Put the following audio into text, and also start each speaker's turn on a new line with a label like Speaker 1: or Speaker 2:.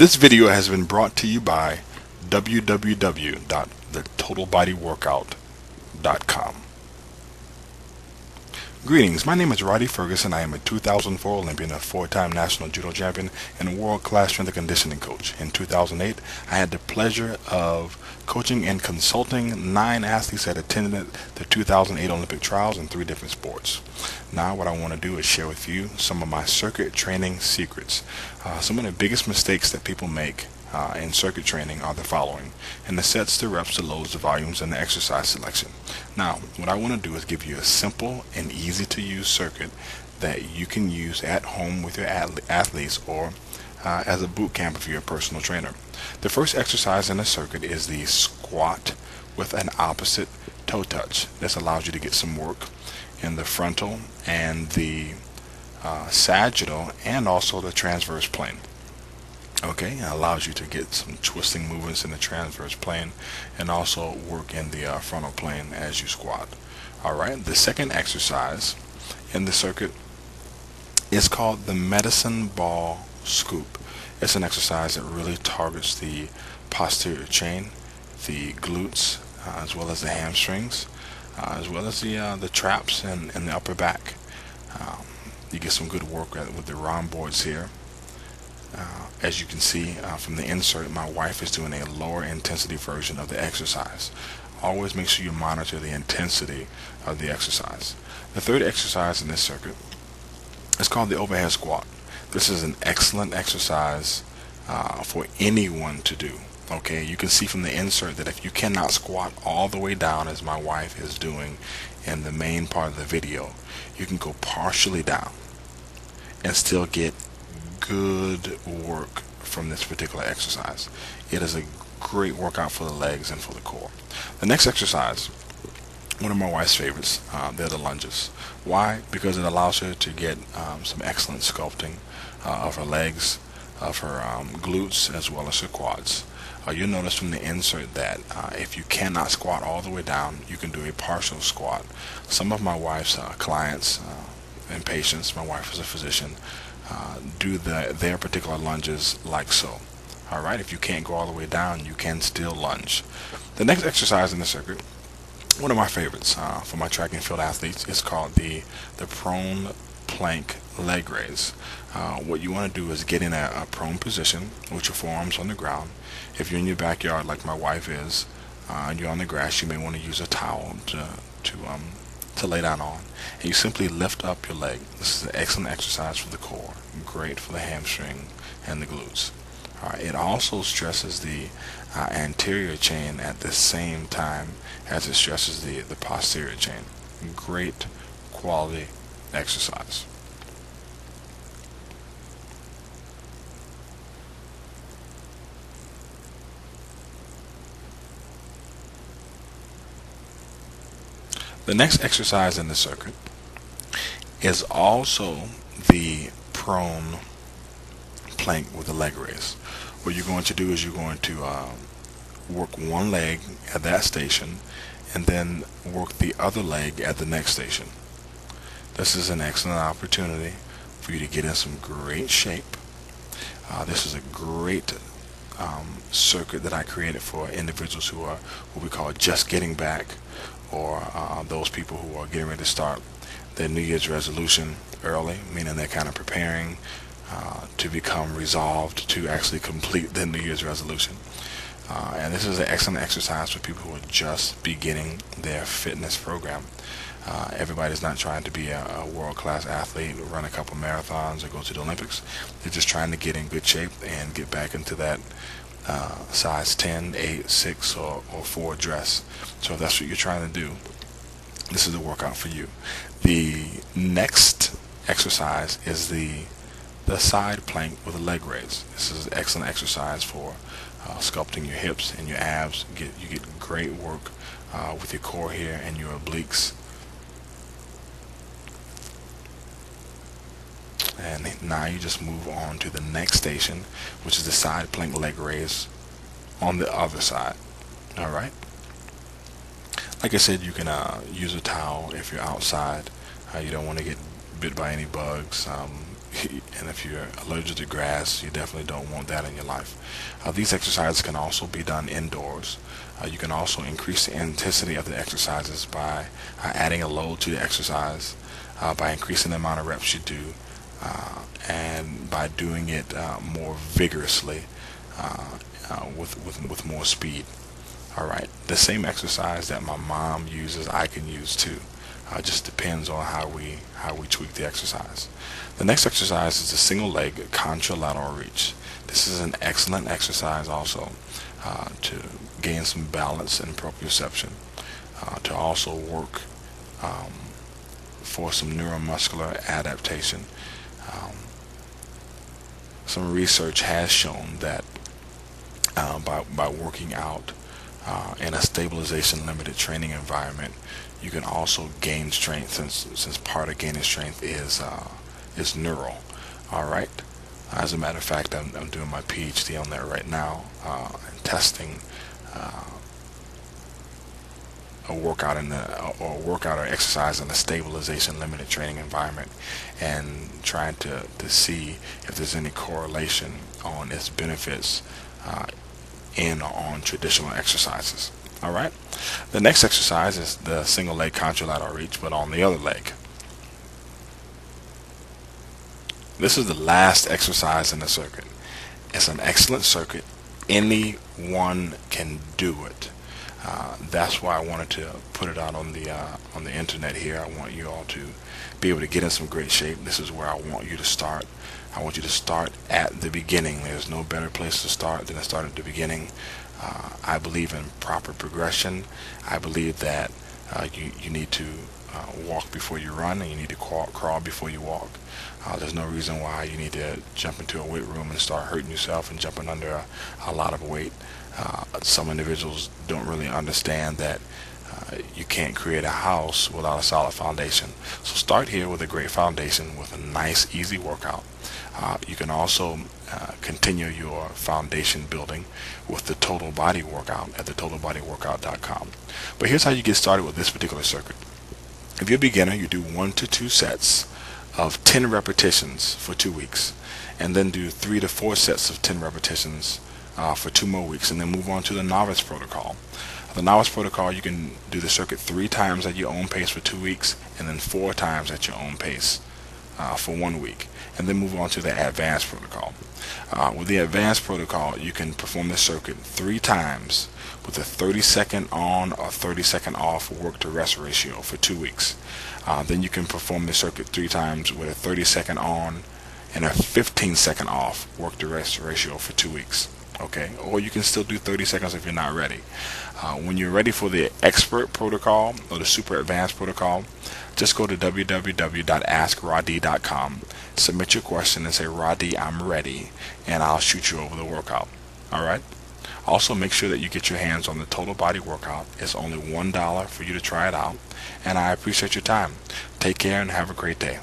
Speaker 1: This video has been brought to you by www.thetotalbodyworkout.com. Greetings, my name is Rhadi Ferguson. I am a 2004 Olympian, a four-time national judo champion, and a world-class strength and conditioning coach. In 2008, I had the pleasure of coaching and consulting 9 athletes that attended the 2008 Olympic trials in 3 different sports. Now what I want to do is share with you some of my circuit training secrets. Some of the biggest mistakes that people make in circuit training are the following: and the sets, the reps, the loads, the volumes, and the exercise selection. Now, what I want to do is give you a simple and easy to use circuit that you can use at home with your athletes or as a boot camp if you're a personal trainer. The first exercise in the circuit is the squat with an opposite toe touch. This allows you to get some work in the frontal and the sagittal and also the transverse plane. Okay, it allows you to get some twisting movements in the transverse plane and also work in the frontal plane as you squat. Alright, the second exercise in the circuit is called the medicine ball scoop. It's an exercise that really targets the posterior chain, the glutes, as well as the hamstrings, as well as the traps and the upper back. You get some good work with the rhomboids here. As you can see from the insert, my wife is doing a lower intensity version of the exercise. Always make sure you monitor the intensity of the exercise. The third exercise in this circuit is called the overhead squat. This is an excellent exercise for anyone to do. Okay, you can see from the insert that if you cannot squat all the way down as my wife is doing in the main part of the video, you can go partially down and still get good work from this particular exercise. It is a great workout for the legs and for the core. The next exercise, one of my wife's favorites, they're the lunges. Why? Because it allows her to get some excellent sculpting of her legs, of her glutes, as well as her quads. You'll notice from the insert that if you cannot squat all the way down, you can do a partial squat. Some of my wife's clients and patients, my wife is a physician, do their particular lunges like so. Alright, if you can't go all the way down, you can still lunge. The next exercise in the circuit, one of my favorites for my track and field athletes, is called the prone plank leg raise. What you want to do is get in a prone position with your forearms on the ground. If you're in your backyard like my wife is, and you're on the grass, you may want to use a towel to lay down on, and you simply lift up your leg. This is an excellent exercise for the core, great for the hamstring and the glutes. It also stresses the anterior chain at the same time as it stresses the posterior chain. Great quality exercise. The next exercise in the circuit is also the prone plank with a leg raise. What you're going to do is you're going to work one leg at that station and then work the other leg at the next station. This is an excellent opportunity for you to get in some great shape. This is a great circuit that I created for individuals who are what we call just getting back, or those people who are getting ready to start their New Year's resolution early, meaning they're kind of preparing to become resolved to actually complete their New Year's resolution. And this is an excellent exercise for people who are just beginning their fitness program. Everybody's not trying to be a world-class athlete, run a couple marathons, or go to the Olympics. They're just trying to get in good shape and get back into that size 10, 8, 6, or 4 dress. So if that's what you're trying to do, this is the workout for you. The next exercise is the side plank with a leg raise. This is an excellent exercise for sculpting your hips and your abs. You get great work with your core here and your obliques. And now you just move on to the next station, which is the side plank leg raise on the other side. Alright, like I said, you can use a towel if you're outside. You don't want to get bit by any bugs. And if you're allergic to grass, you definitely don't want that in your life. These exercises can also be done indoors. You can also increase the intensity of the exercises by adding a load to the exercise, by increasing the amount of reps you do, and by doing it more vigorously, with more speed. All right, the same exercise that my mom uses, I can use too. Just depends on how we tweak the exercise. The next exercise is the single leg contralateral reach. This is an excellent exercise also to gain some balance and proprioception, to also work for some neuromuscular adaptation. Um, some research has shown that by working out in a stabilization limited training environment, you can also gain strength, since part of gaining strength is neural. All right. As a matter of fact, I'm doing my PhD on that right now, and testing a workout or workout or exercise in a stabilization limited training environment, and trying to see if there's any correlation on its benefits in or on traditional exercises. All right. The next exercise is the single leg contralateral reach, but on the other leg. This is the last exercise in the circuit. It's an excellent circuit. Anyone can do it. That's why I wanted to put it out on the internet here. I want you all to be able to get in some great shape. This is where I want you to start. I want you to start at the beginning. There's no better place to start than to start at the beginning. I believe in proper progression. I believe that you need to walk before you run, and you need to crawl before you walk. There's no reason why you need to jump into a weight room and start hurting yourself and jumping under a lot of weight. Some individuals don't really understand that you can't create a house without a solid foundation. So start here with a great foundation with a nice, easy workout. You can also continue your foundation building with the total body workout at thetotalbodyworkout.com. But here's how you get started with this particular circuit. If you're a beginner, you do 1 to 2 sets of 10 repetitions for 2 weeks, and then do 3 to 4 sets of 10 repetitions for 2 more weeks, and then move on to the novice protocol. The novice protocol, you can do the circuit 3 times at your own pace for 2 weeks, and then 4 times at your own pace for 1 week, and then move on to the advanced protocol. With the advanced protocol, you can perform the circuit 3 times with a 30-second on or 30-second off work to rest ratio for 2 weeks. Then you can perform the circuit 3 times with a 30-second on and a 15-second off work to rest ratio for 2 weeks. Okay, or you can still do 30 seconds if you're not ready. When you're ready for the expert protocol or the super advanced protocol, just go to www.askradi.com, submit your question and say, Rhadi, I'm ready, and I'll shoot you over the workout. All right. Also, make sure that you get your hands on the total body workout. It's only $1 for you to try it out, and I appreciate your time. Take care and have a great day.